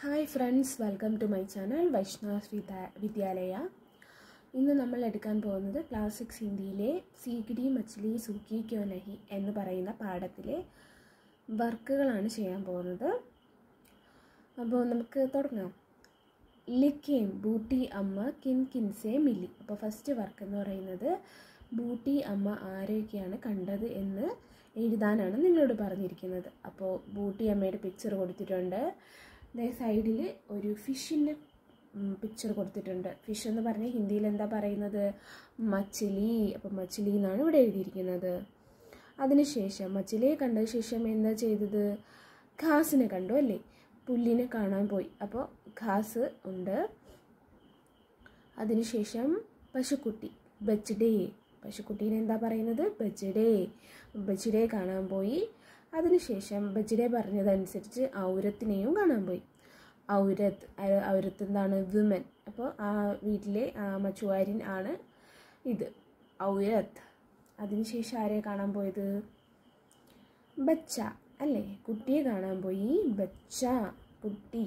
Hi friends, welcome to my channel Vaishnav Vidyalaya. ഇന്ന് നമ്മൾ എടുക്കാൻ പോകുന്നത് ക്ലാസ് 6 ഹിന്ദിയിലെ സീഗിരി മച്ച്ലി സൂക്കി ക്യോ നഹി എന്ന് പറയുന്ന പാഠത്തിലെ വർക്കുകളാണ് ചെയ്യാൻ പോകുന്നത്. അപ്പോൾ നമുക്ക് തുടങ്ങാം. ലിഖേം ബൂട്ടി അമ്മ കിൻ കിൻസെ മില്ലി. അപ്പോൾ ഫസ്റ്റ് വർക്ക് എന്ന് പറയുന്നത് ബൂട്ടി അമ്മ ആരെയൊക്കെയാണ് കണ്ടത് എന്ന് എഴുതാനാണ് നിങ്ങളോട് പറഞ്ഞിരിക്കുന്നത്. അപ്പോൾ ബൂട്ടി അമ്മയുടെ പിക്ചർ കൊടുത്തിട്ടുണ്ട്. സൈഡിൽ ഒരു ഫിഷിൻ്റെ പിക്ചർ കൊടുത്തിട്ടുണ്ട്. ഫിഷ് എന്ന് പറഞ്ഞാൽ ഹിന്ദിയിൽ എന്താ പറയുന്നത്? മച്ചിലി. അപ്പോൾ മച്ചിലി എന്നാണ് ഇവിടെ എഴുതിയിരിക്കുന്നത്. അതിനുശേഷം മച്ചിലിയെ കണ്ട ശേഷം എന്താ ചെയ്തത്? ഘാസിനെ കണ്ടു അല്ലേ? പുല്ലിനെ കാണാൻ പോയി. അപ്പോൾ ഘാസ് ഉണ്ട്. അതിനുശേഷം പശുക്കുട്ടി ബച്ച്ഡേ. പശുക്കുട്ടീനെ എന്താ പറയുന്നത്? ബച്ച്ഡേ. ബച്ച്ഡേ കാണാൻ പോയി. അതിനുശേഷം ബച്ച്ഡേ പറഞ്ഞതനുസരിച്ച് ഔരത്തിനെയും കാണാൻ പോയി. ഔരത്ത് എന്താണ്? വിമൻ. അപ്പോൾ ആ വീട്ടിലെ മച്ചുവാരിൻ ആണ് ഇത്, ഔരത്ത്. അതിനുശേഷം ആരെ കാണാൻ പോയത്? ബച്ച അല്ലേ? കുട്ടിയെ കാണാൻ പോയി. ബച്ച, കുട്ടി.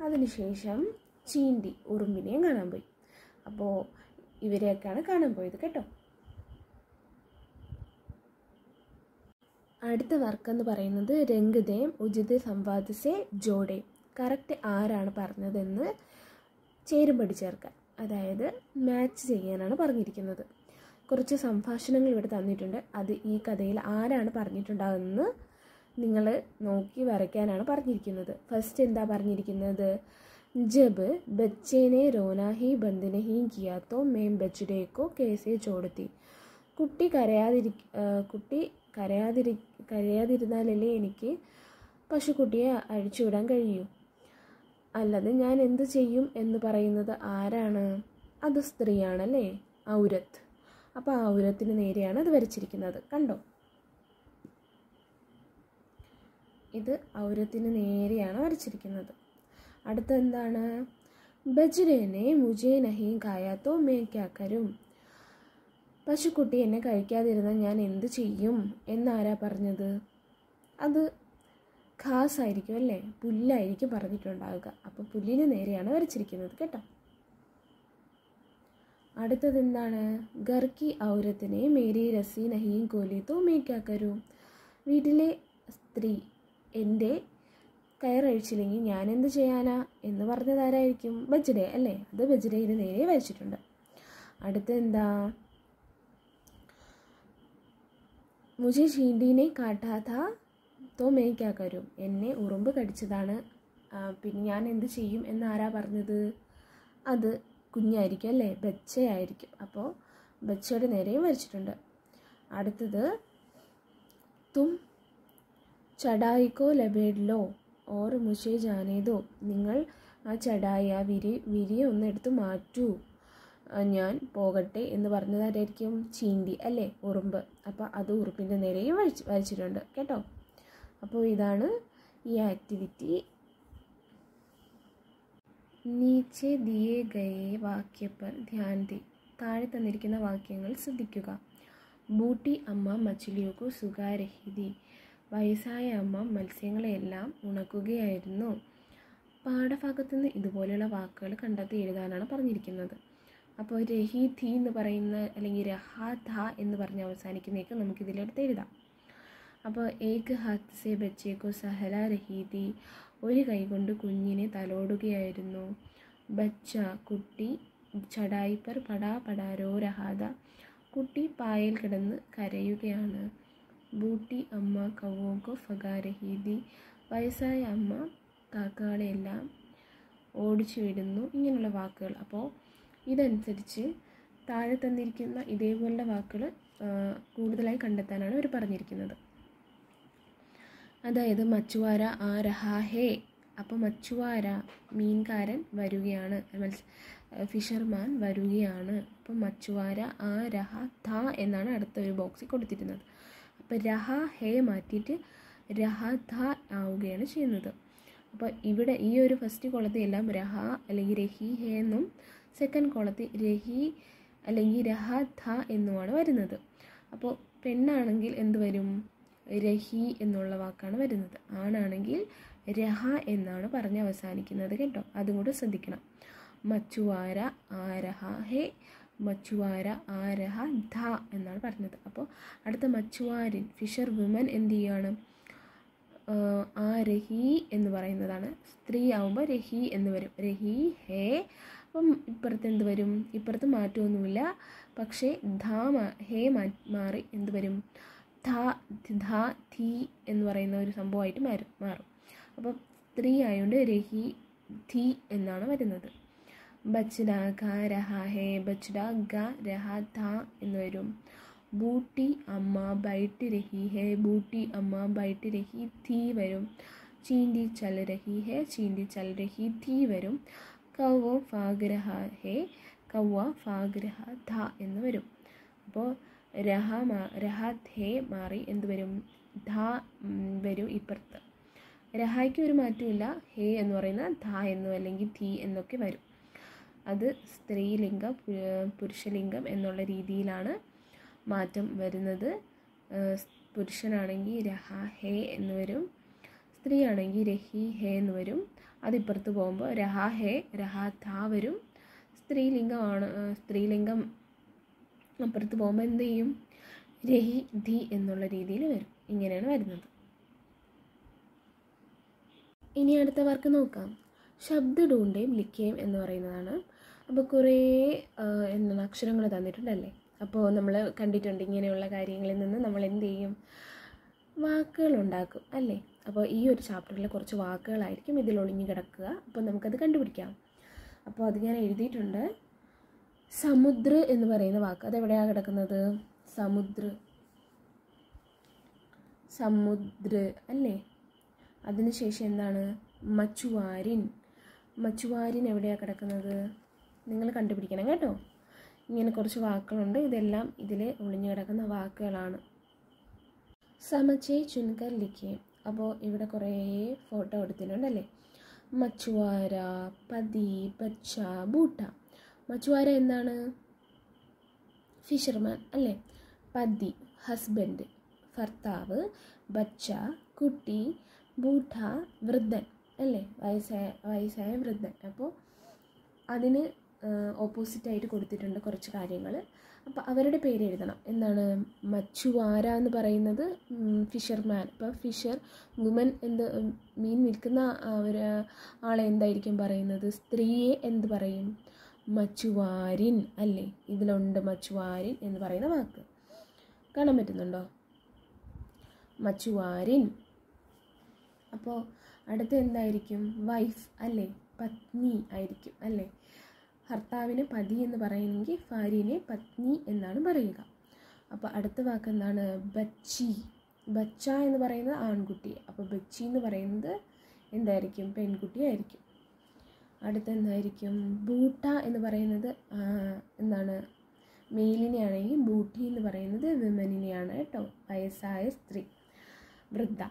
അതിനുശേഷം ചീണ്ടി, ഉറുമ്പിനെയും കാണാൻ പോയി. അപ്പോൾ ഇവരെയൊക്കെയാണ് കാണാൻ പോയത് കേട്ടോ. അടുത്ത വർക്കെന്ന് പറയുന്നത് രംഗദേം ഉചിത് സംവാദ് സെ ജോഡേ. കറക്റ്റ് ആരാണ് പറഞ്ഞതെന്ന് ചേരുംപടി ചേർക്കാൻ, അതായത് മാച്ച് ചെയ്യാനാണ് പറഞ്ഞിരിക്കുന്നത്. കുറച്ച് സംഭാഷണങ്ങൾ ഇവിടെ തന്നിട്ടുണ്ട്. അത് ഈ കഥയിൽ ആരാണ് പറഞ്ഞിട്ടുണ്ടാകുമെന്ന് നിങ്ങൾ നോക്കി വരയ്ക്കാനാണ് പറഞ്ഞിരിക്കുന്നത്. ഫസ്റ്റ് എന്താ പറഞ്ഞിരിക്കുന്നത്? ജബ് ബച്ചേനെ റോന ഹി ബന്ദ് നഹീ കിയാ തോ മേം ബച്ച്ഡേ കോ കേസെ ചോടത്തി. കുട്ടി കരയാതിരുന്നാലല്ലേ എനിക്ക് പശുക്കുട്ടിയെ അഴിച്ചുവിടാൻ കഴിയൂ. അല്ലാതെ ഞാൻ എന്ത് ചെയ്യും എന്ന് പറയുന്നത് ആരാണ്? അത് സ്ത്രീയാണല്ലേ, ഔരത്ത്. അപ്പോൾ ആ ഔരത്തിന് നേരെയാണ് അത് വരച്ചിരിക്കുന്നത്. കണ്ടോ? ഇത് ഔരത്തിന് നേരെയാണ് വരച്ചിരിക്കുന്നത്. അടുത്ത എന്താണ്? ബജ്രേനെ മുജേ നഹീ ഖായാ തോ മേ ക്യാ കരും. പശുക്കുട്ടി എന്നെ കഴിക്കാതിരുന്നാൽ ഞാൻ എന്ത് ചെയ്യും എന്നാരാ പറഞ്ഞത്? അത് ഘാസ് ആയിരിക്കും അല്ലേ, പുല്ലായിരിക്കും പറഞ്ഞിട്ടുണ്ടാവുക. അപ്പോൾ പുല്ലിന് നേരെയാണ് വരച്ചിരിക്കുന്നത് കേട്ടോ. അടുത്തത് എന്താണ്? ഗർക്കി ഔരത്തിനെ മേരി രസി നഹീം കോലി തോ മേ ക്യാ കരും. വീട്ടിലെ സ്ത്രീ എൻ്റെ കയറഴിച്ചില്ലെങ്കിൽ ഞാൻ എന്ത് ചെയ്യാനാ എന്ന് പറഞ്ഞത് ആരായിരിക്കും? ബജ്ഡേ അല്ലേ? അത് ബജ്ഡേന് നേരെ വരച്ചിട്ടുണ്ട്. അടുത്ത എന്താ? മുझे ചീണ്ടീനെ കാട്ടാ താ തോ മേ ക്യാ കരും. എന്നെ ഉറുമ്പ് കടിച്ചതാണ്, പിന്നെ ഞാൻ എന്ത് ചെയ്യും എന്നാരാ പറഞ്ഞത്? അത് കുഞ്ഞായിരിക്കും അല്ലേ, ബച്ചയായിരിക്കും. അപ്പോൾ ബച്ചയുടെ നേരെയും വരച്ചിട്ടുണ്ട്. അടുത്തത് തും ചടായിക്കോ ലബേഡ്ലോ ഓർ മുझे ജാനേ ദോ. നിങ്ങൾ ആ ചടായി, ആ വിരിയെ ഒന്ന് എടുത്ത് മാറ്റൂ, ഞാൻ പോകട്ടെ എന്ന് പറഞ്ഞതായിരിക്കും? ചീണ്ടി അല്ലേ, ഉറുമ്പ്. അപ്പോൾ അത് ഉറുമ്പിൻ്റെ നേരെയും വരച്ചിട്ടുണ്ട് കേട്ടോ. അപ്പോൾ ഇതാണ് ഈ ആക്ടിവിറ്റി. നീച്ചെ ദിയേ ഗയേ വാക്യ പർ ധ്യാൻ ദേ. താഴെ തന്നിരിക്കുന്ന വാക്യങ്ങൾ ശ്രദ്ധിക്കുക. ബൂട്ടി അമ്മ മച്ചിലിയോക്കു സുഖാ രഹി തി. വയസ്സായ അമ്മ മത്സ്യങ്ങളെയെല്ലാം ഉണക്കുകയായിരുന്നു. പാഠഭാഗത്തു നിന്ന് ഇതുപോലെയുള്ള വാക്കുകൾ കണ്ടെത്തി എഴുതാനാണ് പറഞ്ഞിരിക്കുന്നത്. അപ്പോൾ രഹി ഥി എന്ന് പറയുന്ന, അല്ലെങ്കിൽ രഹാ ധ എന്ന് പറഞ്ഞ് അവസാനിക്കുന്നതൊക്കെ നമുക്കിതിലെടുത്ത് എഴുതാം. അപ്പോൾ ഏക് ഹാത്ത് സെ ബച്ചേക്കോ സഹല രഹി തി. ഒരു കൈ കൊണ്ട് കുഞ്ഞിനെ തലോടുകയായിരുന്നു. ബച്ച, കുട്ടി. ചടായി പർ പടാ പടാരോ രഹാദ. കുട്ടി പായൽ കിടന്ന് കരയുകയാണ്. ബൂട്ടി അമ്മ കൗവോക്കോ ഫഗാ രഹി തി. വയസ്സായ അമ്മ കാക്കകളെയെല്ലാം ഓടിച്ചു വിടുന്നു. ഇങ്ങനെയുള്ള വാക്കുകൾ. അപ്പോൾ ഇതനുസരിച്ച് താഴെ തന്നിരിക്കുന്ന ഇതേപോലുള്ള വാക്കുകൾ കൂടുതലായി കണ്ടെത്താനാണ് അവർ പറഞ്ഞിരിക്കുന്നത്. അതായത് മച്ചുവാര ആ രഹാ ഹേ. അപ്പോൾ മച്ചുവാര മീൻകാരൻ വരികയാണ്, ഫിഷർമാൻ വരികയാണ്. അപ്പോൾ മച്ചുവാര ആ രഹാ ധ എന്നാണ് അടുത്ത ഒരു ബോക്സിൽ കൊടുത്തിരുന്നത്. അപ്പോൾ രഹാ ഹേ മാറ്റിയിട്ട് രഹാ ധ ആവുകയാണ് ചെയ്യുന്നത്. അപ്പോൾ ഇവിടെ ഈ ഒരു ഫസ്റ്റ് കോളത്തിൽ എല്ലാം രഹ അല്ലെങ്കിൽ രഹി ഹേ എന്നും സെക്കൻഡ് കോളത്തിൽ രഹി അല്ലെങ്കിൽ രഹ ധ എന്നുമാണ് വരുന്നത്. അപ്പോൾ പെണ്ണാണെങ്കിൽ എന്ത് വരും? രഹി എന്നുള്ള വാക്കാണ് വരുന്നത്. ആണാണെങ്കിൽ രഹ എന്നാണ് പറഞ്ഞ് അവസാനിക്കുന്നത് കേട്ടോ, അതും കൂടെ ശ്രദ്ധിക്കണം. മച്ചുവാര ആരഹ ഹേ, മച്ചുവാര ആരഹ ധ എന്നാണ് പറഞ്ഞത്. അപ്പോൾ അടുത്ത മച്ചുവാരിൻ ഫിഷർ വുമൻ എന്ത് ചെയ്യാണ്? ആ രഹി എന്ന് പറയുന്നതാണ്. സ്ത്രീ ആവുമ്പോൾ രഹി എന്ന് വരും. രഹി ഹേ. അപ്പം ഇപ്പുറത്ത് എന്ത് വരും? ഇപ്പുറത്ത് മാറ്റമൊന്നുമില്ല, പക്ഷേ ഹേ മാറി എന്ത് വരും? ധ ധി എന്ന് പറയുന്ന ഒരു സംഭവമായിട്ട് മാറും. അപ്പം സ്ത്രീ ആയതുകൊണ്ട് രഹി ധി എന്നാണ് വരുന്നത്. ബച്ഡ ഗ രഹ ഹേ, ബച്ഡ ഗ രഹ ധ എന്ന് വരും. ബൂട്ടി അമ്മ ബൈട്ട് രഹി ഹേ, ബൂട്ടി അമ്മ ബൈട്ട് രഹി ധി വരും. ചീന്തി ചൽ രഹി ഹേ, ചീന്തി ചൽ രഹി ധി വരും. കൗവ ഫാഗ് രഹ ഹേ, കൗവ ഫാഗ് രഹ ധ എന്ന് വരും. അപ്പോൾ രഹ ഹേ മാറി എന്ത് വരും? ധ വരും ഇപ്പുറത്ത്. രഹായ്ക്ക് ഒരു മാറ്റമില്ല, ഹേ എന്ന് പറയുന്ന ധ എന്നോ അല്ലെങ്കിൽ ധി എന്നൊക്കെ വരും. അത് സ്ത്രീലിംഗം പുരുഷലിംഗം എന്നുള്ള രീതിയിലാണ് മാറ്റം വരുന്നത്. പുരുഷനാണെങ്കിൽ രഹ ഹേ എന്ന് വരും, സ്ത്രീ ആണെങ്കിൽ രഹി ഹേ എന്ന് വരും. അതിപ്പുറത്ത് പോകുമ്പോൾ രഹ ഹേ രഹ ധ വരും. സ്ത്രീലിംഗം അപ്പുറത്ത് പോകുമ്പോൾ എന്ത് ചെയ്യും? രഹി ധി എന്നുള്ള രീതിയിൽ വരും. ഇങ്ങനെയാണ് വരുന്നത്. ഇനി അടുത്ത വർക്ക് നോക്കാം. ശബ്ദ ഡൂണ്ടേം ലിഖേം എന്ന് പറയുന്നതാണ്. അപ്പോൾ കുറേ എന്താണ് അക്ഷരങ്ങൾ തന്നിട്ടുണ്ടല്ലേ. അപ്പോൾ നമ്മൾ കണ്ടിട്ടുണ്ട് ഇങ്ങനെയുള്ള കാര്യങ്ങളിൽ നിന്ന് നമ്മൾ എന്ത് ചെയ്യും? വാക്കുകൾ ഉണ്ടാക്കും അല്ലേ. അപ്പോൾ ഈ ഒരു ചാപ്റ്ററിൽ കുറച്ച് വാക്കുകളായിരിക്കും ഇതിൽ ഒളിഞ്ഞു കിടക്കുക. അപ്പോൾ നമുക്കത് കണ്ടുപിടിക്കാം. അപ്പോൾ അത് ഞാൻ എഴുതിയിട്ടുണ്ട്. സമുദ്ര എന്ന് പറയുന്ന വാക്ക് അതെവിടെയാണ് കിടക്കുന്നത്? സമുദ്ര അല്ലേ. അതിനുശേഷം എന്താണ്? മച്ചുവാരിൻ എവിടെയാണ് കിടക്കുന്നത്? നിങ്ങൾ കണ്ടുപിടിക്കണം കേട്ടോ. ഇങ്ങനെ കുറച്ച് വാക്കുകളുണ്ട്, ഇതെല്ലാം ഇതിൽ ഒളിഞ്ഞു കിടക്കുന്ന വാക്കുകളാണ്. സമച്ചേ ചുൻകർ ലിഖേ. അപ്പോൾ ഇവിടെ കുറേ ഫോട്ടോ എടുത്തിട്ടുണ്ടല്ലേ. മച്ചുവാര, പതി, ബച്ച, ബൂട്ട. മച്ചുവാര എന്താണ്? ഫിഷർമാൻ അല്ലേ. പതി ഹസ്ബൻഡ്, ഭർത്താവ്. ബച്ച കുട്ടി. ബൂട്ട വൃദ്ധൻ അല്ലേ, വയസ്സായ വൃദ്ധൻ. അപ്പോൾ അതിന് ഓപ്പോസിറ്റായിട്ട് കൊടുത്തിട്ടുണ്ട് കുറച്ച് കാര്യങ്ങൾ. അപ്പോൾ അവരുടെ പേര് എഴുതണം. എന്താണ്? മച്ചുവാര എന്ന് പറയുന്നത് ഫിഷർമാൻ. ഇപ്പോൾ ഫിഷർ വുമൻ മീൻ വിൽക്കുന്ന ആളെ എന്തായിരിക്കും പറയുന്നത്? സ്ത്രീയെ എന്ത് പറയും? മച്ചുവാരിൻ അല്ലേ. ഇതിലുണ്ട് മച്ചുവാരിൻ എന്ന് പറയുന്ന വാക്ക്. കാണാൻ പറ്റുന്നുണ്ടോ? മച്ചുവാരിൻ. അപ്പോൾ അടുത്ത എന്തായിരിക്കും? വൈഫ് അല്ലേ, പത്നി ആയിരിക്കും അല്ലേ. ഭർത്താവിന് പതി എന്ന് പറയുമെങ്കിൽ ഭാര്യനെ പത്നി എന്നാണ് പറയുക. അപ്പോൾ അടുത്ത വാക്ക് എന്താണ്? ബച്ചി. ബച്ച എന്ന് പറയുന്നത് ആൺകുട്ടി. അപ്പോൾ ബച്ചി എന്ന് പറയുന്നത് എന്തായിരിക്കും? പെൺകുട്ടി ആയിരിക്കും. അടുത്ത എന്തായിരിക്കും? ബൂട്ട എന്ന് പറയുന്നത് എന്താണ്? മെയിലിനെയാണെങ്കിൽ ബൂട്ടി എന്ന് പറയുന്നത് വിമനിനെയാണ് കേട്ടോ, വയസ്സായ സ്ത്രീ, വൃദ്ധ.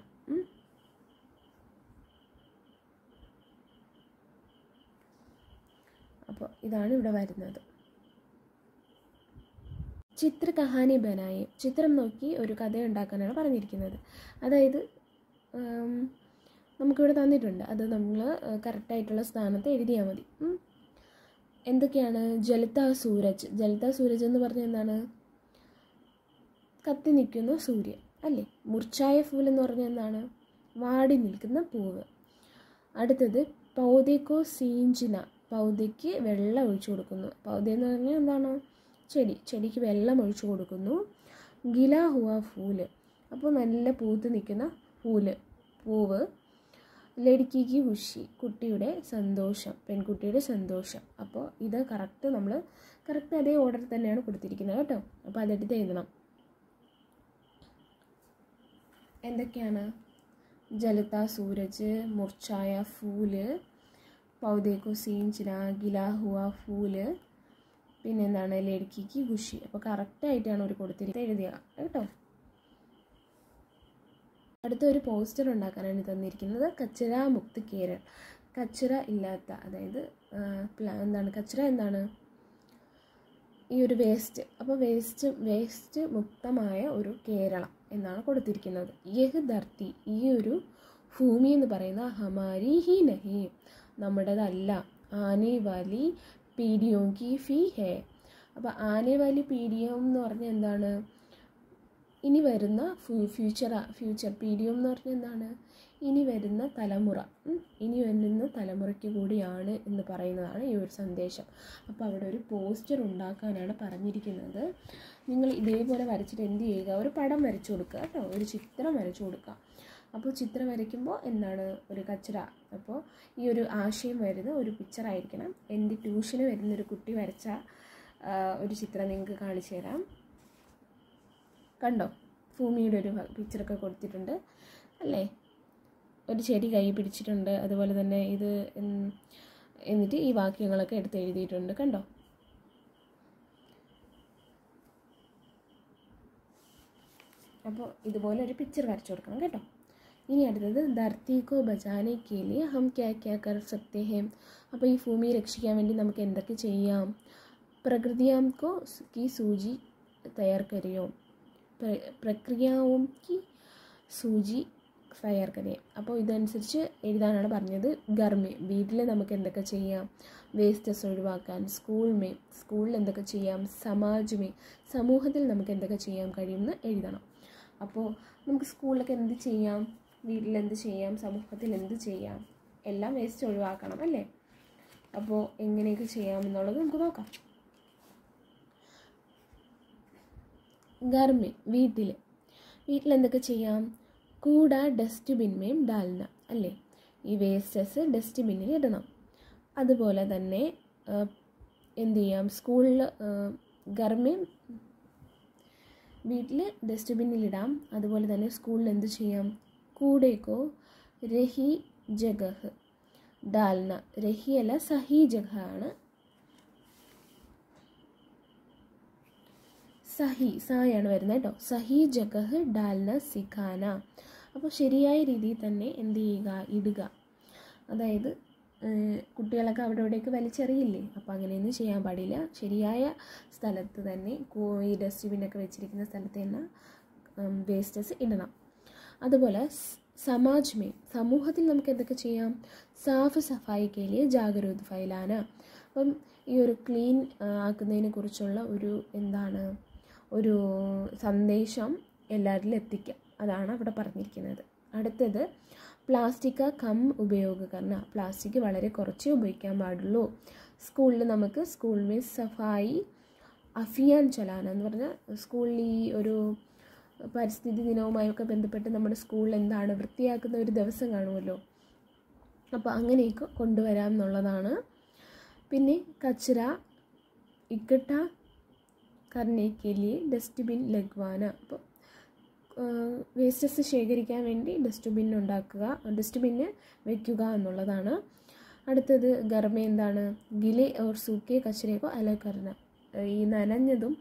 അപ്പോൾ ഇതാണ് ഇവിടെ വരുന്നത്. ചിത്ര കഹാനി ബനായി. ചിത്രം നോക്കി ഒരു കഥ ഉണ്ടാക്കാനാണ് പറഞ്ഞിരിക്കുന്നത്. അതായത് നമുക്കിവിടെ തന്നിട്ടുണ്ട്, അത് നമ്മൾ കറക്റ്റായിട്ടുള്ള സ്ഥാനത്ത് എഴുതിയാൽ മതി. എന്തൊക്കെയാണ്? ജലത സൂരജ്. ജലത സൂരജ് എന്ന് പറഞ്ഞാൽ എന്താണ്? കത്തി നിൽക്കുന്ന സൂര്യൻ അല്ലേ. മുർച്ചായ ഫൂൽ എന്ന് പറഞ്ഞാൽ എന്താണ്? വാടി നിൽക്കുന്ന പൂവ്. അടുത്തത് പൗതേക്കോ സീഞ്ചിന. പൗതയ്ക്ക് വെള്ളം ഒഴിച്ചു കൊടുക്കുന്നു. പൗത എന്ന് പറഞ്ഞാൽ എന്താണ്? ചെടിക്ക് വെള്ളം ഒഴിച്ചു കൊടുക്കുന്നു. ഗില ഹുവ ഫൂല്. അപ്പോൾ നല്ല പൂത്ത് നിൽക്കുന്ന പൂവ്. ലടുക്കിക്ക് ഖുഷി. കുട്ടിയുടെ സന്തോഷം, പെൺകുട്ടിയുടെ സന്തോഷം. അപ്പോൾ ഇത് കറക്റ്റ് അതേ ഓർഡർ തന്നെയാണ് കൊടുത്തിരിക്കുന്നത് കേട്ടോ. അപ്പോൾ അതെടുത്ത് എഴുതണം. എന്തൊക്കെയാണ്? ജലത സൂരജ്, മുർച്ചായ ഫൂല്, പൗതേക്കോ സീഞ്ചിന, ഗില ഹുവ ഫൂല്, പിന്നെന്താണ്? ലടുക്കിക്ക് ഖുഷി. അപ്പോൾ കറക്റ്റായിട്ടാണ് ഒരു കൊടുത്തിരിക്കുന്നത്, എഴുതുക കേട്ടോ. അടുത്തൊരു പോസ്റ്റർ ഉണ്ടാക്കാനാണ് തന്നിരിക്കുന്നത്. കച്ചറ മുക്ത് കേരൾ. കച്ചറ ഇല്ലാത്ത, അതായത് എന്താണ് കച്ചറ? എന്താണ്? ഈ ഒരു വേസ്റ്റ്. അപ്പോൾ വേസ്റ്റ് മുക്തമായ ഒരു കേരളം എന്നാണ് കൊടുത്തിരിക്കുന്നത്. യഹ് ധർത്തി. ഈ ഒരു ഭൂമി എന്ന് പറയുന്ന ഹമാരി ഹി നഹി, നമ്മുടേതല്ല. ആനെ വാലി പീഡിയോ കി ഫി ഹേ. അപ്പോൾ ആനെ വാലി പീഡിയോ എന്ന് പറഞ്ഞാൽ എന്താണ്? ഇനി വരുന്ന ഫ്യൂച്ചർ പീഡിയോ എന്ന് പറഞ്ഞാൽ എന്താണ്? ഇനി വരുന്ന തലമുറ, ഇനി വരുന്ന തലമുറയ്ക്ക് കൂടിയാണ് എന്ന് പറയുന്നതാണ് ഈ ഒരു സന്ദേശം. അപ്പോൾ അവിടെ ഒരു പോസ്റ്റർ ഉണ്ടാക്കാനാണ് പറഞ്ഞിരിക്കുന്നത്. നിങ്ങൾ ഇതേപോലെ വരച്ചിട്ട് എന്ത് ചെയ്യുക? ഒരു പടം വരച്ചു കൊടുക്കുക കേട്ടോ, ഒരു ചിത്രം വരച്ചു കൊടുക്കുക. അപ്പോൾ ചിത്രം വരയ്ക്കുമ്പോൾ എന്താണ്? ഒരു കച്ചറ. അപ്പോൾ ഈ ഒരു ആശയം വരുന്ന ഒരു പിക്ചറായിരിക്കണം. എൻ്റെ ട്യൂഷന് വരുന്നൊരു കുട്ടി വരച്ച ഒരു ചിത്രം നിങ്ങൾക്ക് കാണിച്ചു തരാം. കണ്ടോ? ഭൂമിയുടെ ഒരു പിക്ചറൊക്കെ കൊടുത്തിട്ടുണ്ട് അല്ലേ? ഒരു ചെടി കൈ പിടിച്ചിട്ടുണ്ട്. അതുപോലെ തന്നെ ഇത് എന്നിട്ട് ഈ വാക്യങ്ങളൊക്കെ എടുത്ത് എഴുതിയിട്ടുണ്ട്. കണ്ടോ? അപ്പോൾ ഇതുപോലെ ഒരു പിക്ചർ വരച്ചു കൊടുക്കണം കേട്ടോ. ഇനി അടുത്തത് ധർത്തി കോ ബചാനെ കെ ലിയെ ഹം ക്യാ ക്യാ കർ സക്തേ ഹേ. അപ്പോൾ ഈ ഭൂമിയെ രക്ഷിക്കാൻ വേണ്ടി നമുക്ക് എന്തൊക്കെ ചെയ്യാം? പ്രകൃതിയാം കോ കി സൂചി തയ്യാർ കരിയോ, പ്രക്രിയാവും കി സൂചി തയ്യാർ കരിയേ. അപ്പോൾ ഇതനുസരിച്ച് എഴുതാനാണ് പറഞ്ഞത്. ഗർമേ, വീട്ടിൽ നമുക്ക് എന്തൊക്കെ ചെയ്യാം? വേസ്റ്റസ് ഒഴിവാക്കാൻ. സ്കൂളിൽ എന്തൊക്കെ ചെയ്യാം? സമാജമേ, സമൂഹത്തിൽ നമുക്ക് എന്തൊക്കെ ചെയ്യാൻ കഴിയുമെന്ന് എഴുതണം. അപ്പോൾ നമുക്ക് സ്കൂളിലൊക്കെ എന്ത് ചെയ്യാം? വീട്ടിലെന്ത് ചെയ്യാം? സമൂഹത്തിൽ എന്ത് ചെയ്യാം? എല്ലാം വേസ്റ്റ് ഒഴിവാക്കണം അല്ലേ? അപ്പോൾ എങ്ങനെയൊക്കെ ചെയ്യാമെന്നുള്ളത് നമുക്ക് നോക്കാം. ഗർമേ, വീട്ടിലെന്തൊക്കെ ചെയ്യാം? കൂട ഡസ്റ്റ്ബിന്മേം ഡാൽന അല്ലേ? ഈ വേസ്റ്റസ് ഡസ്റ്റ്ബിന്നിൽ ഇടണം. അതുപോലെ തന്നെ എന്ത് ചെയ്യാം? സ്കൂളിൽ ഗർമേ വീട്ടിൽ ഡസ്റ്റ്ബിന്നിലിടാം. അതുപോലെ തന്നെ സ്കൂളിൽ എന്ത് ചെയ്യാം? കൂടേക്കോ രഹി ജഗഹ് ഡാൽന. രഹി അല്ല, സഹി ജഗഹ ആണ്. സായാണ് വരുന്നത് കേട്ടോ. സഹി ജഗഹ് ഡാൽന സിഖാന. അപ്പോൾ ശരിയായ രീതിയിൽ തന്നെ എന്ത് ചെയ്യുക? ഇടുക. അതായത് കുട്ടികളൊക്കെ അവിടെ ഇവിടേക്ക് വലിച്ചെറിയില്ലേ? അപ്പോൾ അങ്ങനെയൊന്നും ചെയ്യാൻ പാടില്ല. ശരിയായ സ്ഥലത്ത് തന്നെ ഈ ഡസ്റ്റ്ബിന്നൊക്കെ വെച്ചിരിക്കുന്ന സ്ഥലത്ത് തന്നെ വേസ്റ്റസ് ഇടണം. അതുപോലെ സമൂഹത്തിൽ നമുക്ക് എന്തൊക്കെ ചെയ്യാം? സാഫ് സഫായി കെ ലിയെ ജാഗരൂകത ഫൈലാന. അപ്പം ഈ ഒരു ക്ലീൻ ആക്കുന്നതിനെ കുറിച്ചുള്ള ഒരു ഒരു സന്ദേശം എല്ലാവരിലും എത്തിക്കുക. അതാണ് അവിടെ പറഞ്ഞിരിക്കുന്നത്. അടുത്തത് പ്ലാസ്റ്റിക് കം ഉപയോഗകരണ. പ്ലാസ്റ്റിക് വളരെ കുറച്ചേ ഉപയോഗിക്കാൻ പാടുള്ളൂ. സ്കൂളിൽ നമുക്ക് സ്കൂളിൽ സഫായി അഭിയാൻ ചലാന എന്ന് പറഞ്ഞാൽ സ്കൂളിൽ ഈ ഒരു പരിസ്ഥിതി ദിനവുമായൊക്കെ ബന്ധപ്പെട്ട് നമ്മുടെ സ്കൂളിൽ എന്താണ് വൃത്തിയാക്കുന്ന ഒരു ദിവസം കാണുമല്ലോ. അപ്പോൾ അങ്ങനെയൊക്കെ കൊണ്ടുവരാം എന്നുള്ളതാണ്. പിന്നെ കച്ചറ ഇക്കട്ട കർണേക്ക് ലിയെ ഡസ്റ്റ്ബിൻ ലഗ്വാന. അപ്പോൾ വേസ്റ്റസ് ശേഖരിക്കാൻ വേണ്ടി ഡസ്റ്റ്ബിന്ന് വയ്ക്കുക എന്നുള്ളതാണ്. അടുത്തത് ഗർമേ എന്താണ്? ഗിലെ ഓർ സൂക്കെ കച്ചറയൊക്കെ അലകർണ. ഈ നനഞ്ഞതും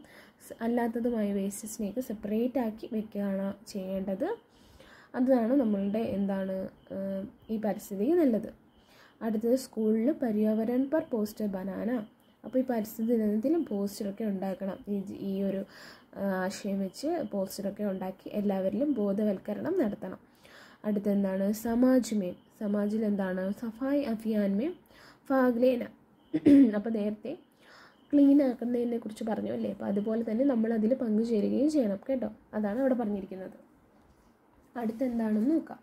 അല്ലാത്തതുമായ വേസ്റ്റസിനെയൊക്കെ സെപ്പറേറ്റ് ആക്കി വെക്കുകയാണ് ചെയ്യേണ്ടത്. അതാണ് നമ്മളുടെ ഈ പരിസ്ഥിതിക്ക് നല്ലത്. അടുത്തത് സ്കൂളിൽ പര്യാവരൺ പർ പോസ്റ്റർ ബനാന. അപ്പോൾ ഈ പരിസ്ഥിതി ദിനത്തിലും പോസ്റ്ററൊക്കെ ഉണ്ടാക്കണം. ഈ ഒരു ആശയം വെച്ച് പോസ്റ്ററൊക്കെ ഉണ്ടാക്കി എല്ലാവരിലും ബോധവൽക്കരണം നടത്തണം. അടുത്തെന്താണ്? സമാജിൽ എന്താണ്? സഫായി അഭിയാൻമേം ഫാഗ്ലേന. അപ്പോൾ നേരത്തെ ക്ലീൻ ആക്കുന്നതിനെ കുറിച്ച് പറഞ്ഞു അല്ലേ? അപ്പോൾ അതുപോലെ തന്നെ നമ്മൾ അതിൽ പങ്കുചേരുകയും ചെയ്യണം കേട്ടോ. അതാണ് അവിടെ പറഞ്ഞിരിക്കുന്നത്. അടുത്തെന്താണെന്ന് നോക്കാം.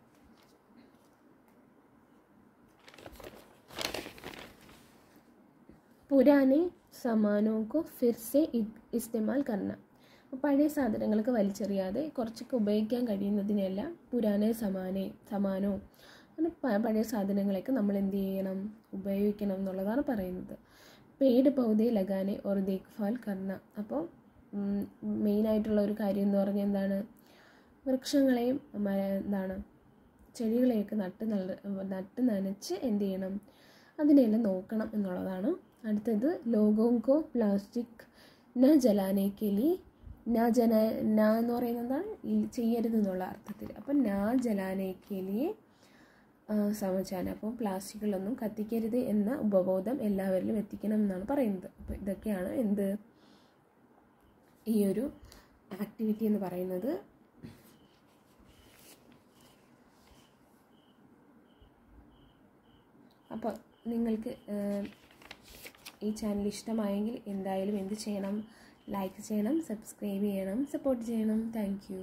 പുരാനെ സമാനോക്കോ ഫിർസെ ഇസ്തേമാൽ കർണ. പഴയ സാധനങ്ങൾക്ക് വലിച്ചെറിയാതെ കുറച്ചൊക്കെ ഉപയോഗിക്കാൻ കഴിയുന്നതിനല്ല പുരാനെ സമാനോ അങ്ങനെ പഴയ സാധനങ്ങളൊക്കെ നമ്മൾ എന്ത് ചെയ്യണം? ഉപയോഗിക്കണം എന്നുള്ളതാണ് പറയുന്നത്. പേട് പൗധെ ലഗാനെ ഓർ ദേഖ്ഭാൽ കർണ. അപ്പോൾ മെയിനായിട്ടുള്ള ഒരു കാര്യം എന്ന് പറഞ്ഞാൽ എന്താണ്? വൃക്ഷങ്ങളെയും ചെടികളെയൊക്കെ നട്ട് നനച്ച് എന്ത് ചെയ്യണം? അതിനെല്ലാം നോക്കണം എന്നുള്ളതാണ്. അടുത്തത് ലോഗോങ്കോ പ്ലാസ്റ്റിക് ന ജലാനേക്ക് ലി ന എന്ന് പറയുന്നത് എന്താണ്? ചെയ്യരുത് എന്നുള്ള അർത്ഥത്തിൽ. അപ്പം ന ജലാനേക്ക് ലിയെ സമചാന. അപ്പോൾ പ്ലാസ്റ്റിക്കുകളൊന്നും കത്തിക്കരുത് എന്ന ഉപബോധം എല്ലാവരിലും എത്തിക്കണം എന്നാണ് പറയുന്നത്. അപ്പോൾ ഇതൊക്കെയാണ് ഈ ഒരു ആക്ടിവിറ്റി എന്ന് പറയുന്നത്. അപ്പോൾ നിങ്ങൾക്ക് ഈ ചാനൽ ഇഷ്ടമായെങ്കിൽ എന്തായാലും എന്ത് ചെയ്യണം, ലൈക്ക് ചെയ്യണം, സബ്സ്ക്രൈബ് ചെയ്യണം, സപ്പോർട്ട് ചെയ്യണം. Thank you.